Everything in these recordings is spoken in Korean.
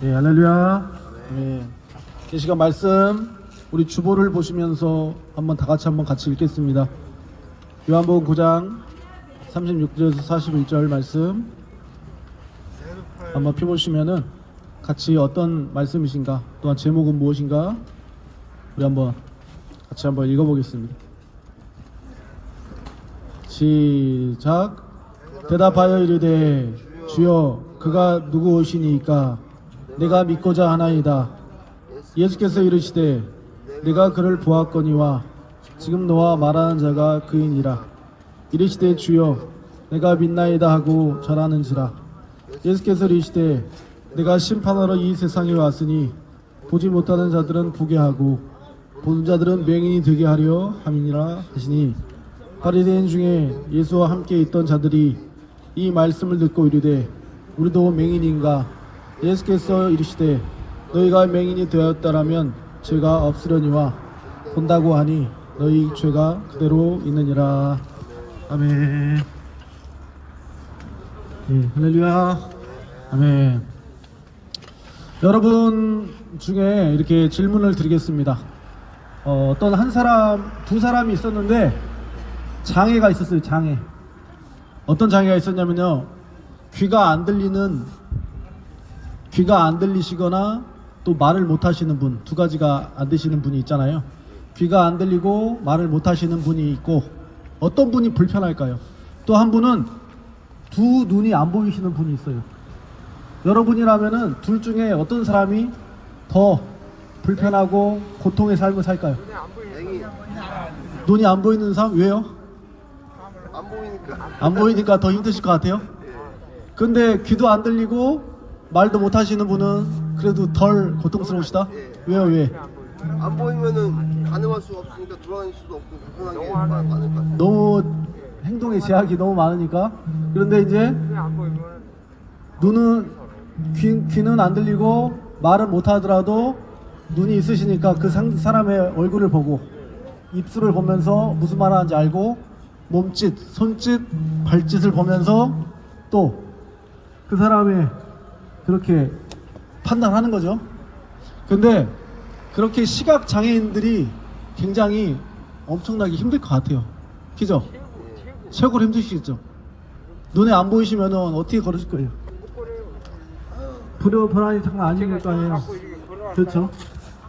네, 할렐루야. 네. 이 시간 말씀 우리 주보를 보시면서 한번 같이 읽겠습니다. 요한복음 9장 36절에서 41절 말씀 한번 펴보시면은 같이 어떤 말씀이신가, 또한 제목은 무엇인가 우리 같이 한번 읽어보겠습니다. 시작. 대답하여 이르되 주여 그가 누구오시니이까 내가 믿고자 하나이다. 예수께서 이르시되 내가 그를 보았거니와 지금 너와 말하는 자가 그이니라. 이르시되 주여 내가 믿나이다 하고 절하는지라. 예수께서 이르시되 내가 심판하러 이 세상에 왔으니 보지 못하는 자들은 보게 하고 보는 자들은 맹인이 되게 하려 함이니라 하시니, 바리새인 중에 예수와 함께 있던 자들이 이 말씀을 듣고 이르되 우리도 맹인인가? 예수께서 이르시되 너희가 맹인이 되었다라면 죄가 없으려니와 본다고 하니 너희 죄가 그대로 있느니라. 아멘. 네, 할렐루야. 아멘. 여러분 중에 이렇게 질문을 드리겠습니다. 어떤 두 사람이 있었는데 장애가 있었어요. 장애. 어떤 장애가 있었냐면요, 귀가 안 들리시거나 또 말을 못 하시는 분, 두 가지가 안 되시는 분이 있잖아요. 귀가 안 들리고 말을 못 하시는 분이 있고, 어떤 분이 불편할까요? 또 한 분은 두 눈이 안 보이시는 분이 있어요. 여러분이라면은 둘 중에 어떤 사람이 더 불편하고 고통의 삶을 살까요? 눈이 안 보이는 사람. 왜요? 안 보이니까 더 힘드실 것 같아요. 근데 귀도 안 들리고 말도 못 하시는 분은 그래도 덜 고통스러우시다? 왜요? 왜? 안 보이면은 가늠할 수가 없으니까 돌아다닐 수도 없고 불편한 게 많을 것 같아요. 너무 행동의 제약이 너무 많으니까. 그런데 이제 귀는 안 들리고 말은 못 하더라도 눈이 있으시니까 그 사람의 얼굴을 보고 입술을 보면서 무슨 말 하는지 알고 몸짓, 손짓, 발짓을 보면서 또 그 사람의 그렇게 판단하는 거죠. 근데 그렇게 시각 장애인들이 굉장히 엄청나게 힘들 것 같아요. 그죠? 최고로 힘드시겠죠? 눈에 안 보이시면 어떻게 걸으실 거예요? 불안이 장난 아닐 거 아니에요. 그렇죠?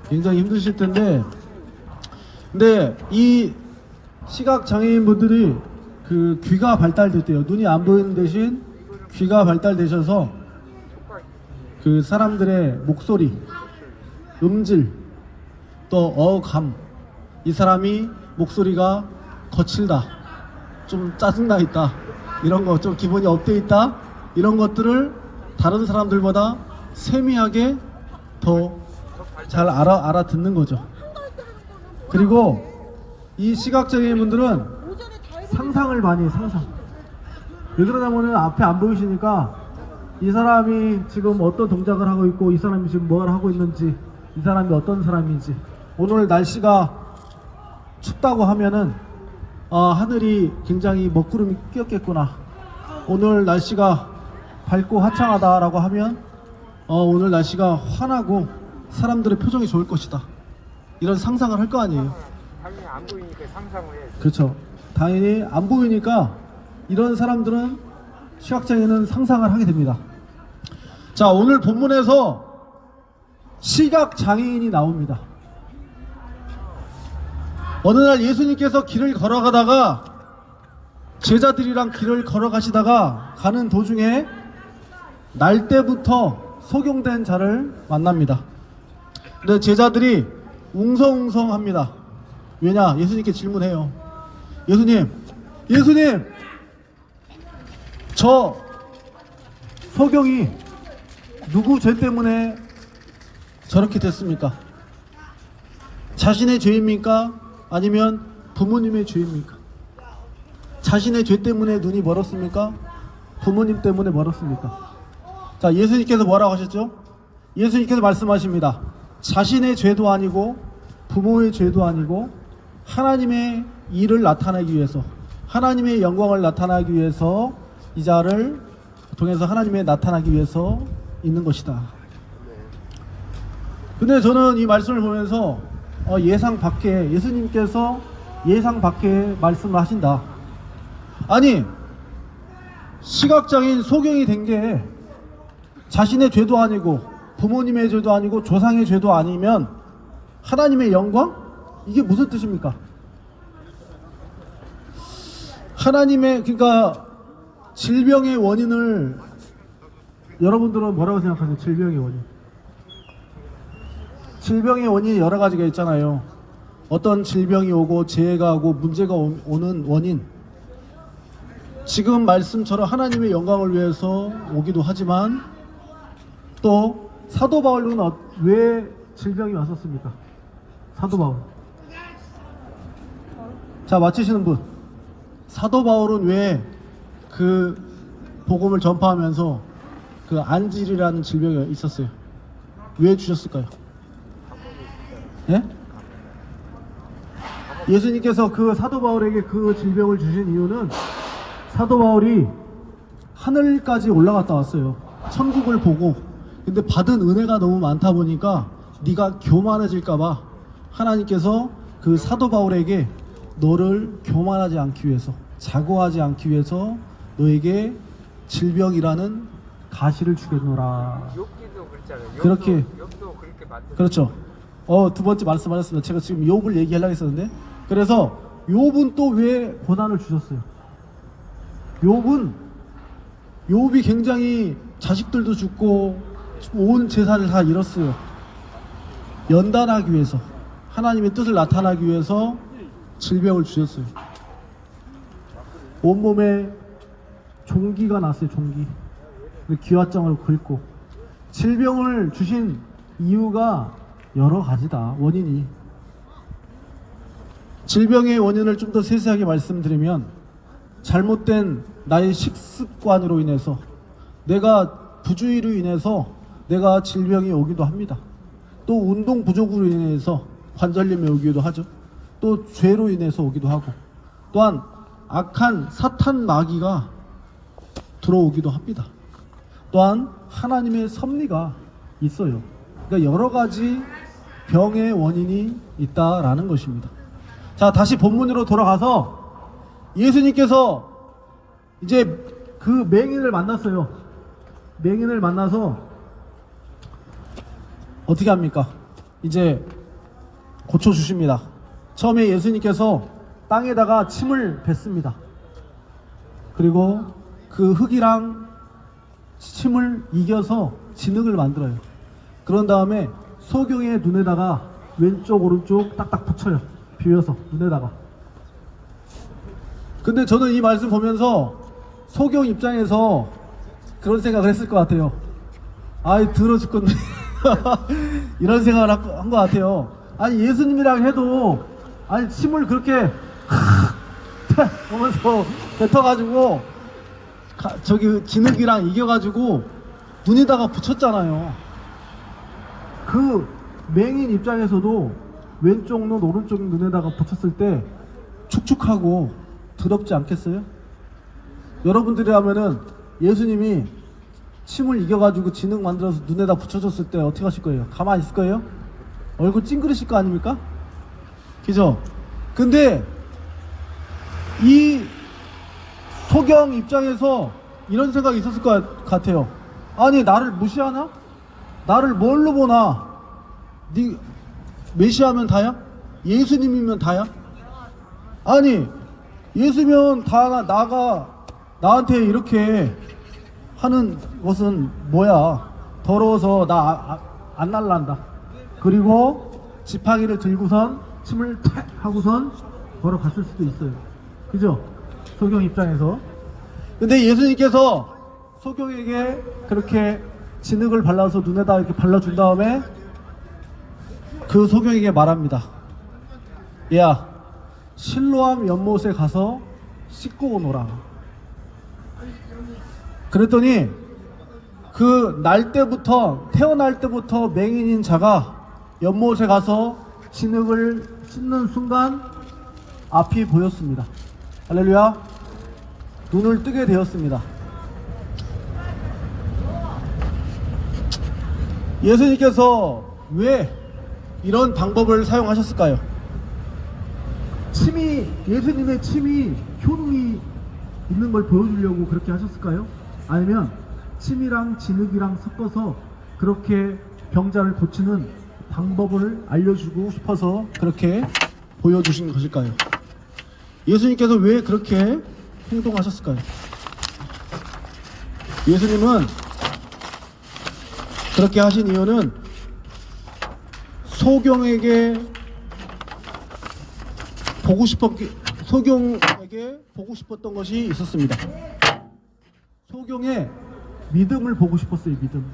굉장히 힘드실 텐데, 근데 이 시각 장애인 분들이 그 귀가 발달됐대요. 눈이 안 보이는 대신 귀가 발달되셔서 그 사람들의 목소리, 음질, 또 어감, 이 사람이 목소리가 거칠다, 좀 짜증나 있다, 이런 거, 좀 기분이 업돼 있다, 이런 것들을 다른 사람들보다 세미하게 더 잘 알아듣는 거죠. 그리고 이 시각장애인 분들은 상상을 많이 해요. 상상. 왜 그러냐면은 앞에 안 보이시니까 이 사람이 지금 어떤 동작을 하고 있고, 이 사람이 지금 뭘 하고 있는지, 이 사람이 어떤 사람인지, 오늘 날씨가 춥다고 하면은 하늘이 굉장히 먹구름이 끼었겠구나, 오늘 날씨가 밝고 화창하다라고 하면 오늘 날씨가 환하고 사람들의 표정이 좋을 것이다, 이런 상상을 할 거 아니에요. 당연히 안 보이니까 상상을 해야지. 그렇죠. 당연히 안 보이니까 이런 사람들은, 시각장애는 상상을 하게 됩니다. 자, 오늘 본문에서 시각장애인이 나옵니다. 어느 날 예수님께서 길을 걸어가다가, 제자들이랑 길을 걸어가시다가 가는 도중에 날 때부터 소경된 자를 만납니다. 근데 제자들이 웅성웅성합니다. 왜냐? 예수님께 질문해요. 예수님, 저 소경이 누구 죄 때문에 저렇게 됐습니까? 자신의 죄입니까? 아니면 부모님의 죄입니까? 자신의 죄 때문에 눈이 멀었습니까? 부모님 때문에 멀었습니까? 자, 예수님께서 뭐라고 하셨죠? 예수님께서 말씀하십니다. 자신의 죄도 아니고 부모의 죄도 아니고 하나님의 일을 나타내기 위해서, 하나님의 영광을 나타나기 위해서, 이 자를 통해서 하나님의 나타나기 위해서 있는 것이다. 근데 저는 이 말씀을 보면서 예상 밖에, 예수님께서 예상 밖에 말씀을 하신다. 아니, 시각장애인 소경이 된 게 자신의 죄도 아니고 부모님의 죄도 아니고 조상의 죄도 아니면 하나님의 영광? 이게 무슨 뜻입니까? 하나님의, 그러니까 질병의 원인을 여러분들은 뭐라고 생각하세요? 질병의 원인. 질병의 원인이 여러 가지가 있잖아요. 어떤 질병이 오고 재해가 오고 문제가 오는 원인. 지금 말씀처럼 하나님의 영광을 위해서 오기도 하지만 또 사도 바울은 왜 질병이 왔었습니까? 사도 바울. 자, 맞히시는 분. 사도 바울은 왜 그 복음을 전파하면서 그 안질이라는 질병이 있었어요? 왜 주셨을까요? 예? 예수님께서 그 사도 바울에게 그 질병을 주신 이유는 사도 바울이 하늘까지 올라갔다 왔어요. 천국을 보고. 근데 받은 은혜가 너무 많다 보니까 네가 교만해질까봐 하나님께서 그 사도 바울에게 너를 교만하지 않기 위해서, 자고하지 않기 위해서 너에게 질병이라는 가시를 주겠노라. 욥기도 그랬잖아요. 그렇게. 욥도 그렇게 만든. 그렇죠. 두 번째 말씀하셨습니다. 제가 지금 욥을 얘기하려고 했었는데, 그래서 욥은 또 왜 고난을 주셨어요? 욥이 굉장히 자식들도 죽고 온 재산을 다 잃었어요. 연단하기 위해서, 하나님의 뜻을 나타나기 위해서 질병을 주셨어요. 온몸에 종기가 났어요. 종기. 기와장을 긁고. 질병을 주신 이유가 여러 가지다. 원인이. 질병의 원인을 좀 더 세세하게 말씀드리면, 잘못된 나의 식습관으로 인해서, 내가 부주의로 인해서 내가 질병이 오기도 합니다. 또 운동 부족으로 인해서 관절염이 오기도 하죠. 또 죄로 인해서 오기도 하고, 또한 악한 사탄 마귀가 들어오기도 합니다. 또한 하나님의 섭리가 있어요. 그러니까 여러 가지 병의 원인이 있다라는 것입니다. 자, 다시 본문으로 돌아가서 예수님께서 이제 그 맹인을 만났어요. 맹인을 만나서 어떻게 합니까? 이제 고쳐주십니다. 처음에 예수님께서 땅에다가 침을 뱉습니다. 그리고 그 흙이랑 침을 이겨서 진흙을 만들어요. 그런 다음에 소경의 눈에다가 왼쪽 오른쪽 딱딱 붙여요. 비워서 눈에다가. 근데 저는 이 말씀 보면서 소경 입장에서 그런 생각을 했을 것 같아요. 아이, 더러 죽겠네. 이런 생각을 한 것 같아요. 아니, 예수님이랑 해도 아니 침을 그렇게 하면서 뱉어가지고 저기 진흙이랑 이겨가지고 눈에다가 붙였잖아요. 그 맹인 입장에서도 왼쪽 눈 오른쪽 눈에다가 붙였을 때 축축하고 더럽지 않겠어요? 여러분들이라면은 예수님이 침을 이겨가지고 진흙 만들어서 눈에다 붙여줬을 때 어떻게 하실 거예요? 가만히 있을 거예요? 얼굴 찡그리실 거 아닙니까? 그죠? 근데 이 소경 입장에서 이런 생각이 있었을 것 같아요. 아니, 나를 무시하나? 나를 뭘로 보나? 네 메시아면 다야? 예수님이면 다야? 아니, 예수면 다 나한테 이렇게 하는 것은 뭐야? 더러워서 나 안 날란다. 그리고 지팡이를 들고선 침을 탁 하고선 걸어갔을 수도 있어요. 그죠? 소경 입장에서. 근데 예수님께서 소경에게 그렇게 진흙을 발라서 눈에다 이렇게 발라준 다음에 그 소경에게 말합니다. 야, 실로암 연못에 가서 씻고 오너라. 그랬더니 그 태어날 때부터 맹인인 자가 연못에 가서 진흙을 씻는 순간 앞이 보였습니다. 할렐루야. 눈을 뜨게 되었습니다. 예수님께서 왜 이런 방법을 사용하셨을까요? 예수님의 침이 효능이 있는 걸 보여주려고 그렇게 하셨을까요? 아니면 침이랑 진흙이랑 섞어서 그렇게 병자를 고치는 방법을 알려주고 싶어서 그렇게 보여주신 것일까요? 예수님께서 왜 그렇게 행동하셨을까요? 예수님은 그렇게 하신 이유는 소경에게 보고 싶었던 것이 있었습니다. 소경의 믿음을 보고 싶었어요. 믿음.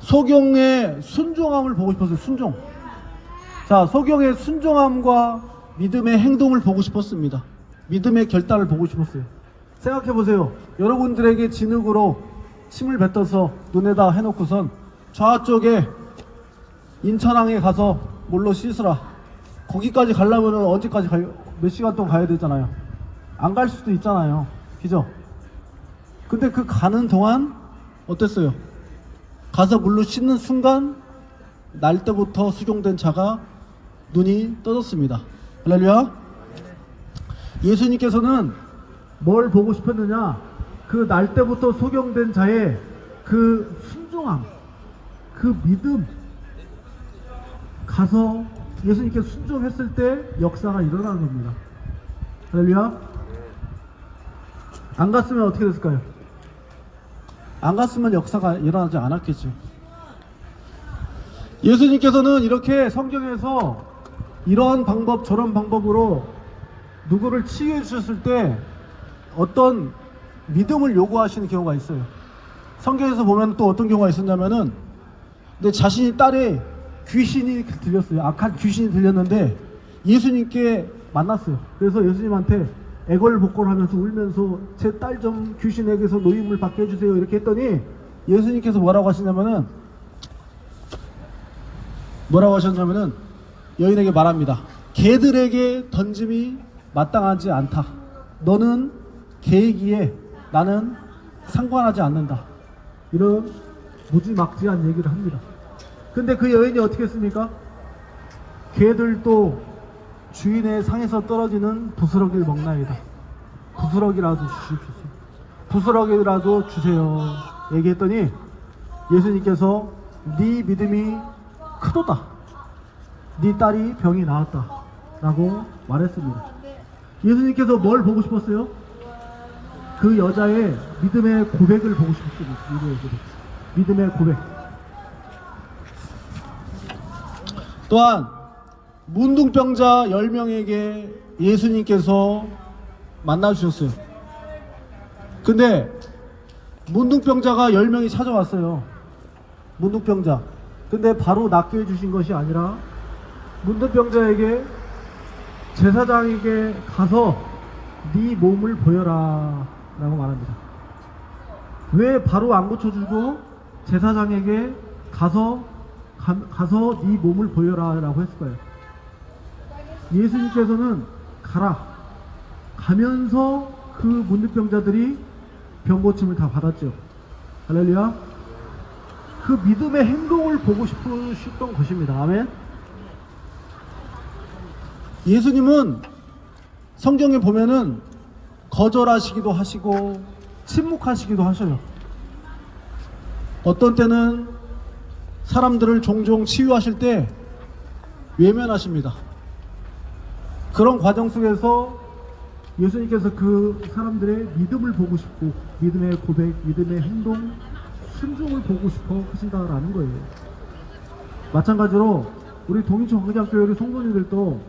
소경의 순종함을 보고 싶었어요. 순종. 자, 소경의 순종함과 믿음의 행동을 보고 싶었습니다. 믿음의 결단을 보고 싶었어요. 생각해 보세요. 여러분들에게 진흙으로 침을 뱉어서 눈에다 해놓고선 좌쪽에 인천항에 가서 물로 씻으라. 거기까지 가려면 언제까지 몇 시간 동안 가야 되잖아요. 안 갈 수도 있잖아요. 그죠? 근데 그 가는 동안 어땠어요? 가서 물로 씻는 순간 날 때부터 수종된 자가 눈이 떠졌습니다. 할렐루야. 예수님께서는 뭘 보고 싶었느냐? 그 날 때부터 소경된 자의 그 순종함, 그 믿음. 가서 예수님께 순종했을 때 역사가 일어나는 겁니다. 할렐루야. 안 갔으면 어떻게 됐을까요? 안 갔으면 역사가 일어나지 않았겠죠. 예수님께서는 이렇게 성경에서 이런 방법 저런 방법으로 누구를 치유해 주셨을 때 어떤 믿음을 요구하시는 경우가 있어요. 성경에서 보면 또 어떤 경우가 있었냐면은 내 자신이 딸에 귀신이 들렸어요. 악한 귀신이 들렸는데 예수님께 만났어요. 그래서 예수님한테 애걸복걸하면서 울면서 제 딸 좀 귀신에게서 노임을 받게 해주세요 이렇게 했더니 예수님께서 뭐라고 하셨냐면은 여인에게 말합니다. 개들에게 던짐이 마땅하지 않다. 너는 개이기에 나는 상관하지 않는다. 이런 무지막지한 얘기를 합니다. 근데 그 여인이 어떻게 했습니까? 개들도 주인의 상에서 떨어지는 부스러기를 먹나이다. 부스러기라도 주십시오. 부스러기라도 주세요. 얘기했더니 예수님께서 네 믿음이 크도다. 네 딸이 병이 나았다. 라고 말했습니다. 예수님께서 뭘 보고 싶었어요? 그 여자의 믿음의 고백을 보고 싶었습니다. 믿음의 고백. 또한 문둥병자 10명에게 예수님께서 만나주셨어요. 근데 문둥병자가 10명이 찾아왔어요. 문둥병자. 근데 바로 낫게 해주신 것이 아니라 문둥병자에게 제사장에게 가서 네 몸을 보여라 라고 말합니다. 왜 바로 안 고쳐주고 제사장에게 가서 네 몸을 보여라 라고 했을까요? 예수님께서는 가면서 그 문둥병자들이 병고침을 다 받았죠. 할렐루야. 그 믿음의 행동을 보고 싶으셨던 것입니다. 아멘. 예수님은 성경에 보면은 거절하시기도 하시고 침묵하시기도 하셔요. 어떤 때는 사람들을 종종 치유하실 때 외면하십니다. 그런 과정 속에서 예수님께서 그 사람들의 믿음을 보고 싶고 믿음의 고백, 믿음의 행동, 순종을 보고 싶어 하신다라는 거예요. 마찬가지로 우리 동인천 광장교회 성도님들도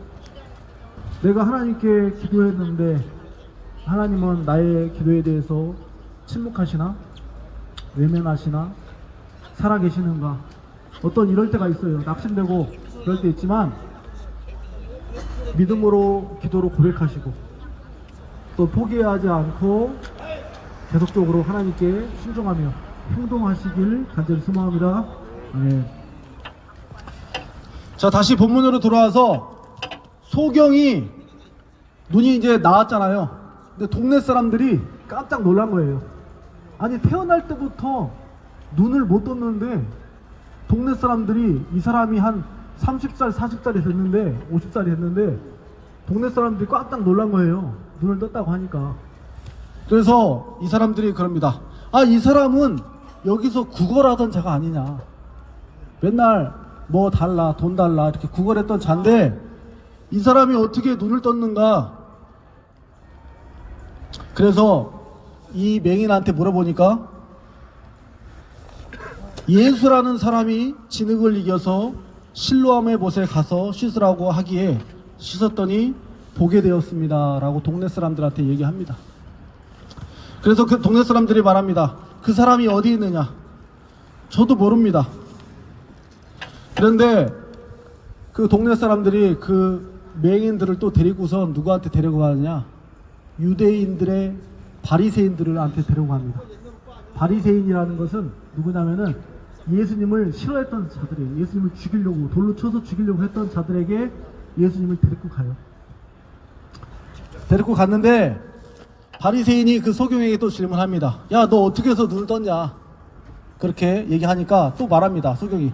내가 하나님께 기도했는데 하나님은 나의 기도에 대해서 침묵하시나? 외면하시나? 살아계시는가? 어떤 이럴 때가 있어요. 낙심되고 그럴 때 있지만 믿음으로 기도로 고백하시고 또 포기하지 않고 계속적으로 하나님께 순종하며 행동하시길 간절히 소망합니다. 네. 자, 다시 본문으로 돌아와서 소경이 눈이 이제 나왔잖아요. 근데 동네 사람들이 깜짝 놀란 거예요. 아니 태어날 때부터 눈을 못 떴는데 동네 사람들이 이 사람이 한 30살, 40살이 됐는데 50살이 됐는데 동네 사람들이 꽉딱 놀란 거예요. 눈을 떴다고 하니까. 그래서 이 사람들이 그럽니다. 아, 이 사람은 여기서 구걸하던 자가 아니냐. 맨날 뭐 달라, 돈 달라 이렇게 구걸했던 자인데 이 사람이 어떻게 눈을 떴는가. 그래서 이 맹인한테 물어보니까 예수라는 사람이 진흙을 이겨서 실로암의 못에 가서 씻으라고 하기에 씻었더니 보게 되었습니다 라고 동네 사람들한테 얘기합니다. 그래서 그 동네 사람들이 말합니다. 그 사람이 어디 있느냐? 저도 모릅니다. 그런데 그 동네 사람들이 그 맹인들을 또 데리고서 누구한테 데리고 가느냐? 유대인들의 바리새인들한테 데리고 갑니다. 바리새인이라는 것은 누구냐면은 예수님을 싫어했던 자들이에요. 예수님을 죽이려고, 돌로 쳐서 죽이려고 했던 자들에게 예수님을 데리고 가요. 데리고 갔는데 바리새인이 그 소경에게 또 질문합니다. 야, 너 어떻게 해서 눈을 떴냐? 그렇게 얘기하니까 또 말합니다. 소경이.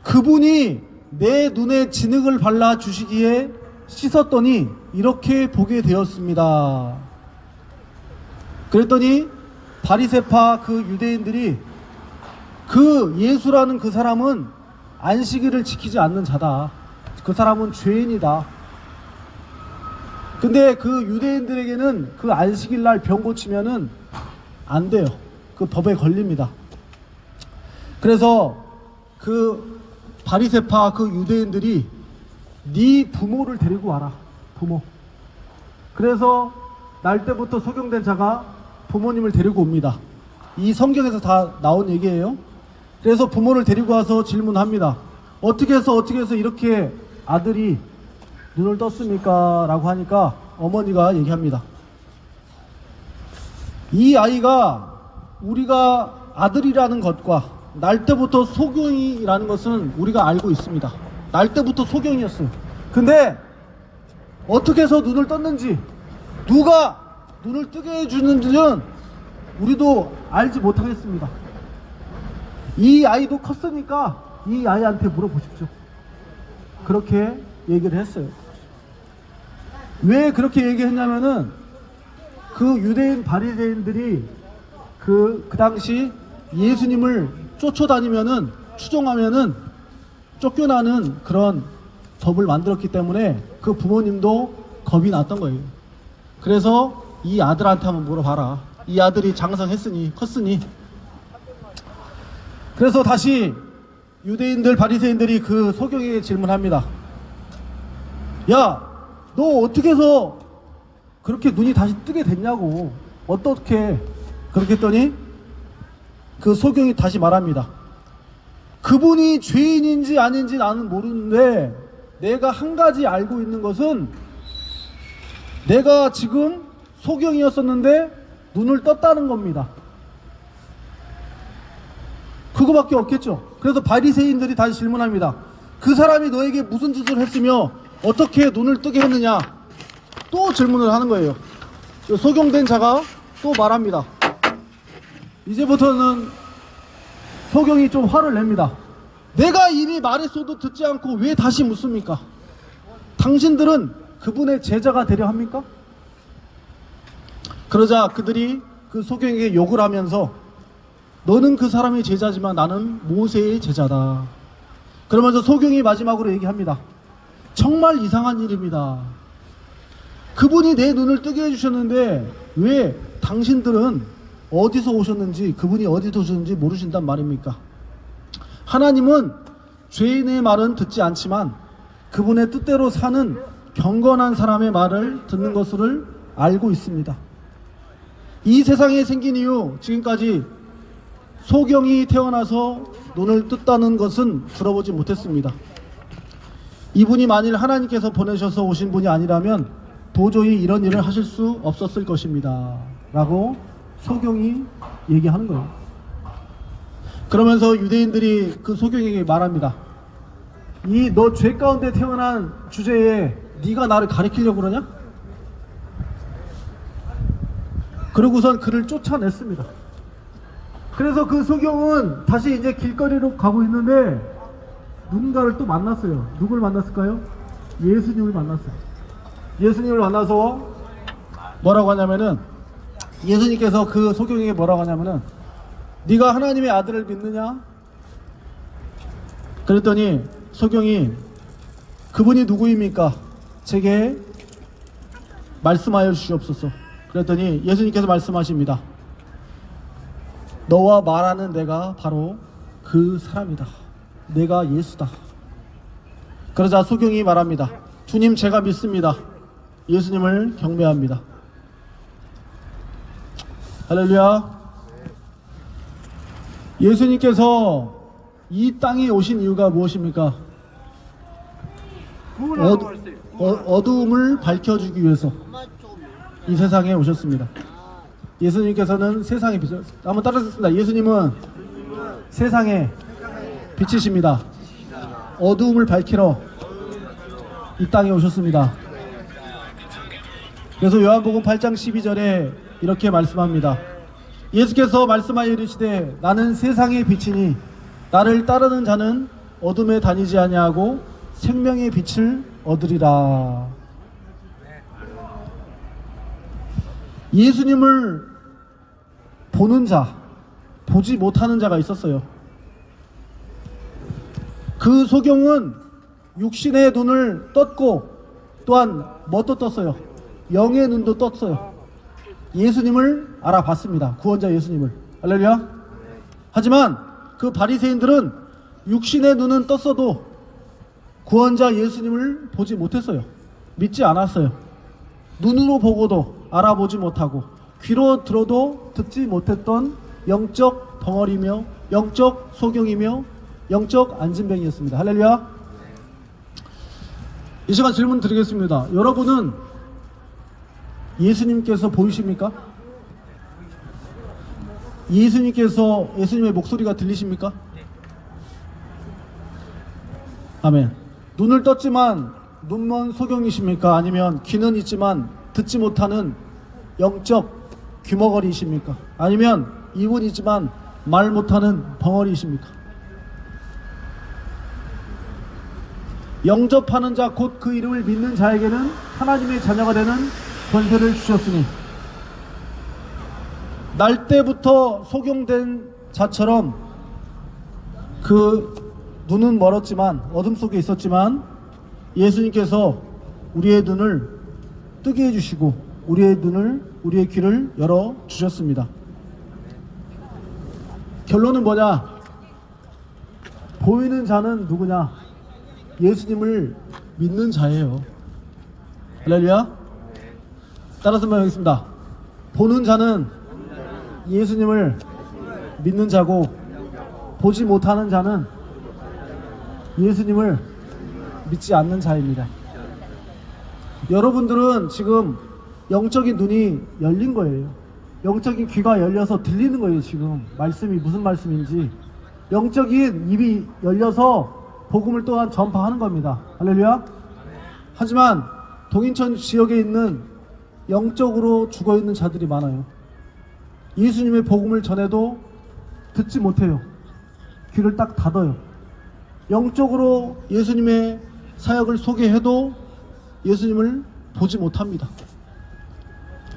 그분이 내 눈에 진흙을 발라 주시기에 씻었더니 이렇게 보게 되었습니다. 그랬더니 바리새파 그 유대인들이 그 예수라는 그 사람은 안식일을 지키지 않는 자다. 그 사람은 죄인이다. 근데 그 유대인들에게는 그 안식일 날 병 고치면은 안 돼요. 그 법에 걸립니다. 그래서 그 바리새파 그 유대인들이 네 부모를 데리고 와라. 부모. 그래서 날 때부터 소경된 자가 부모님을 데리고 옵니다. 이 성경에서 다 나온 얘기예요. 그래서 부모를 데리고 와서 질문합니다. 어떻게 해서 이렇게 아들이 눈을 떴습니까? 라고 하니까 어머니가 얘기합니다. 이 아이가 우리가 아들이라는 것과 날 때부터 소경이라는 것은 우리가 알고 있습니다. 날 때부터 소경이었어요. 근데 어떻게 해서 눈을 떴는지, 누가 눈을 뜨게 해주는지는 우리도 알지 못하겠습니다. 이 아이도 컸으니까 이 아이한테 물어보십시오. 그렇게 얘기를 했어요. 왜 그렇게 얘기했냐면은 그 유대인 바리새인들이 그 당시 예수님을 쫓아다니면은, 추종하면은 쫓겨나는 그런 법을 만들었기 때문에 그 부모님도 겁이 났던 거예요. 그래서 이 아들한테 한번 물어봐라. 이 아들이 장성했으니, 컸으니. 그래서 다시 유대인들, 바리새인들이 그 소경에게 질문합니다. 야, 너 어떻게 해서 그렇게 눈이 다시 뜨게 됐냐고. 어떻게. 그렇게 했더니 그 소경이 다시 말합니다. 그분이 죄인인지 아닌지 나는 모르는데 내가 한 가지 알고 있는 것은 내가 지금 소경이었었는데 눈을 떴다는 겁니다. 그거밖에 없겠죠. 그래서 바리새인들이 다시 질문합니다. 그 사람이 너에게 무슨 짓을 했으며 어떻게 눈을 뜨게 했느냐? 또 질문을 하는 거예요. 소경된 자가 또 말합니다. 이제부터는 소경이 좀 화를 냅니다. 내가 이미 말했어도 듣지 않고 왜 다시 묻습니까? 당신들은 그분의 제자가 되려 합니까? 그러자 그들이 그 소경에게 욕을 하면서 너는 그 사람의 제자지만 나는 모세의 제자다. 그러면서 소경이 마지막으로 얘기합니다. 정말 이상한 일입니다. 그분이 내 눈을 뜨게 해주셨는데 왜 당신들은 어디서 오셨는지, 그분이 어디서 오셨는지 모르신단 말입니까? 하나님은 죄인의 말은 듣지 않지만 그분의 뜻대로 사는 경건한 사람의 말을 듣는 것을 알고 있습니다. 이 세상에 생긴 이후 지금까지 소경이 태어나서 눈을 떴다는 것은 들어보지 못했습니다. 이분이 만일 하나님께서 보내셔서 오신 분이 아니라면 도저히 이런 일을 하실 수 없었을 것입니다. 라고 소경이 얘기하는 거예요. 그러면서 유대인들이 그 소경에게 말합니다. 이 너 죄 가운데 태어난 주제에 네가 나를 가리키려고 그러냐? 그러고선 그를 쫓아냈습니다. 그래서 그 소경은 다시 이제 길거리로 가고 있는데 누군가를 또 만났어요. 누굴 만났을까요? 예수님을 만났어요. 예수님을 만나서 뭐라고 하냐면은, 예수님께서 그 소경에게 뭐라고 하냐면은, 네가 하나님의 아들을 믿느냐? 그랬더니 소경이, 그분이 누구입니까? 제게 말씀하여 주시옵소서. 그랬더니 예수님께서 말씀하십니다. 너와 말하는 내가 바로 그 사람이다. 내가 예수다. 그러자 소경이 말합니다. 주님, 제가 믿습니다. 예수님을 경배합니다. 할렐루야. 예수님께서 이 땅에 오신 이유가 무엇입니까? 어두움을 밝혀주기 위해서 이 세상에 오셨습니다. 예수님께서는 세상의 빛. 한번 따라하겠습니다. 예수님은 세상의 빛이십니다. 어두움을 밝히러 이 땅에 오셨습니다. 그래서 요한복음 8장 12절에 이렇게 말씀합니다. 예수께서 말씀하여 이르시되 나는 세상의 빛이니 나를 따르는 자는 어둠에 다니지 아니하고 생명의 빛을 얻으리라. 예수님을 보는 자, 보지 못하는 자가 있었어요. 그 소경은 육신의 눈을 떴고 또한 뭣도 떴어요? 영의 눈도 떴어요. 예수님을 알아봤습니다. 구원자 예수님을. 할렐루야. 하지만 그 바리새인들은 육신의 눈은 떴어도 구원자 예수님을 보지 못했어요. 믿지 않았어요. 눈으로 보고도 알아보지 못하고 귀로 들어도 듣지 못했던 영적 덩어리며 영적 소경이며 영적 안진뱅이였습니다. 할렐루야. 이 시간 질문 드리겠습니다. 여러분은 예수님께서 보이십니까? 예수님의 목소리가 들리십니까? 아멘. 눈을 떴지만 눈먼 소경이십니까? 아니면 귀는 있지만 듣지 못하는 영적 귀머거리이십니까? 아니면 입은 있지만 말 못하는 벙어리이십니까? 영접하는 자 곧 그 이름을 믿는 자에게는 하나님의 자녀가 되는 권세를 주셨으니 날 때부터 소경된 자처럼 그 눈은 멀었지만 어둠 속에 있었지만 예수님께서 우리의 눈을 뜨게 해주시고 우리의 귀를 열어 주셨습니다. 결론은 뭐냐? 보이는 자는 누구냐? 예수님을 믿는 자예요. 할렐루야. 따라서 말하겠습니다. 보는 자는 예수님을 믿는 자고 보지 못하는 자는 예수님을 믿지 않는 자입니다. 여러분들은 지금 영적인 눈이 열린 거예요. 영적인 귀가 열려서 들리는 거예요. 지금 말씀이 무슨 말씀인지 영적인 입이 열려서 복음을 또한 전파하는 겁니다. 할렐루야. 하지만 동인천 지역에 있는 영적으로 죽어있는 자들이 많아요. 예수님의 복음을 전해도 듣지 못해요. 귀를 딱 닫아요. 영적으로 예수님의 사역을 소개해도 예수님을 보지 못합니다.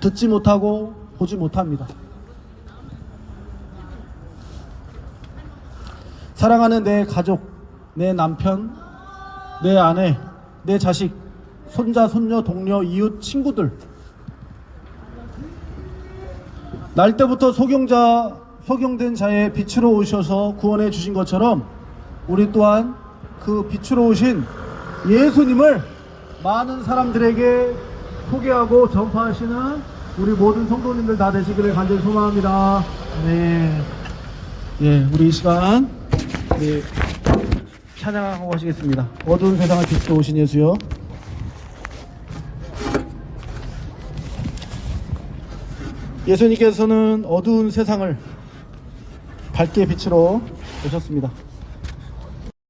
듣지 못하고 보지 못합니다. 사랑하는 내 가족, 내 남편, 내 아내, 내 자식, 손자, 손녀, 동료, 이웃, 친구들, 날 때부터 소경된 자의 빛으로 오셔서 구원해 주신 것처럼 우리 또한 그 빛으로 오신 예수님을 많은 사람들에게 소개하고 전파하시는 우리 모든 성도님들 다 되시기를 간절히 소망합니다. 네. 예, 우리 이 시간 찬양하고 하시겠습니다. 어두운 세상을 빛으로 오신 예수여. 예수님께서는 어두운 세상을 밝게 빛으로 오셨습니다.